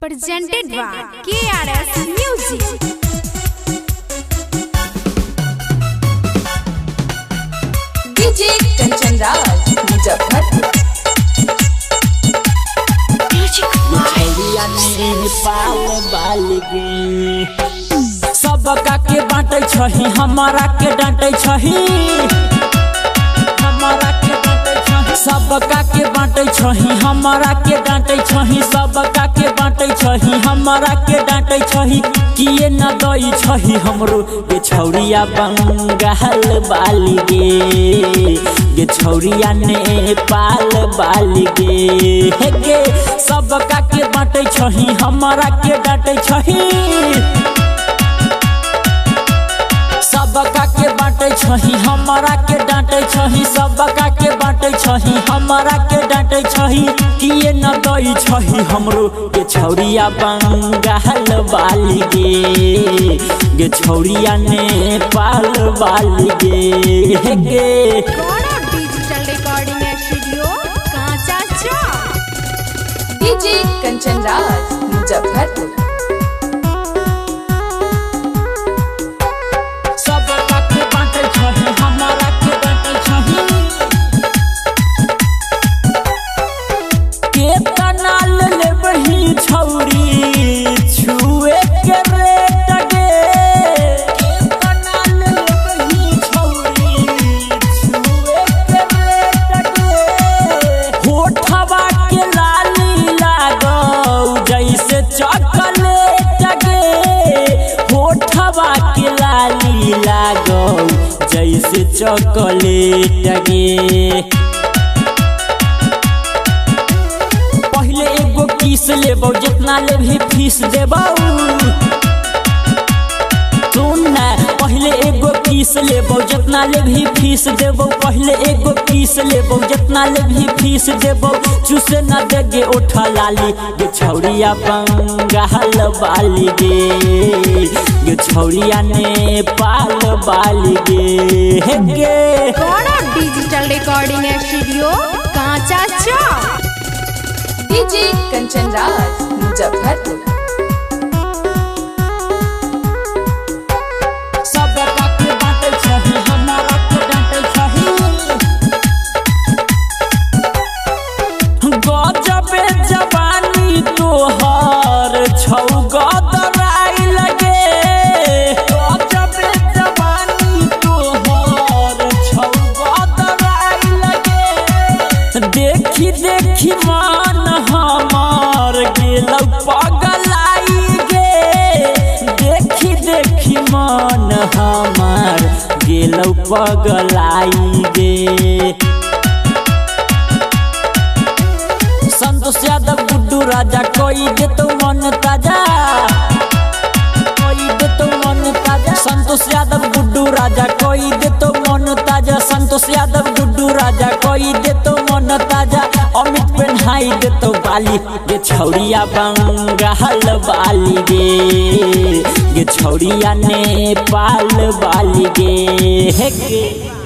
presented by KRS Music. DJ Kanchan Raj, Muzaffarpur. सबका के बांटे छही हमारा के डांटे छही सबका के बांटे छही हमारा के डांटे छही सबका के बांटे छही हमारा के डांटे छही किए न दई छही हमरो के छौरिया बंगाल बाली गे छौरिया नेपाल बाली गे सबका के बांटे छही हमारा के डांटे छही सबका के बांटे छही हमारा के डांटे छही सबका के बांटे छही हमारा के डांटे छही किए न दई छही हमरो के छौरिया बंगाल बाली गे छौरिया नेपाल बाली गे डिजिटल रिकॉर्डिंग स्टूडियो कांचा चौक। DJ Kanchan Raj, Muzaffarpur. सबका के बांटे छही हमारा के डांटे छही केतना लेबही छौरी छुए के रेट गे केतना लेबही छौरी छुए के रेट गे होठवा के लाली लागौ जैसे चॉकलेट गे होठवा के लाली लागौ जैसे चॉकलेट गे पहले एगो किस लेबौ जितना लेबही फीस देबौ सुन ना पहले एगो किस लेबौ जितना लेबही फीस देबौ पहले एगो किस लेबौ जितना लेबही फीस देबौ चूसे न देगे ओठा लाली गे छौरिया बंगाल बाली गे छौरिया नेपाल बाली गे डिजिटल रिकॉर्डिंग स्टूडियो कांचा चौक। DJ Kanchan Raj, Muzaffarpur. सबका के बांटे छही हमारा के डांटे छही गजबे जवानी तोहर छौ गदराई लगे गजबे जवानी तोहर छौ गदराई लगे देखी देखी मन हमार गेलौ पगलाई गे देखी देखी मन हमार गेलौ पगलाई गे संतोष यादव गुड्डू राजा कोई देतो मन ताजा कोई देतो मन ताजा संतोष यादव गुड्डू राजा कोई देतो मन ताजा संतोष यादव गुड्डू राजा कोई देतो मन ताजा अमित पेन्हाई देतो बाली गे छौरिया बंगाल बाली गे छौरिया नेपाल बाली गे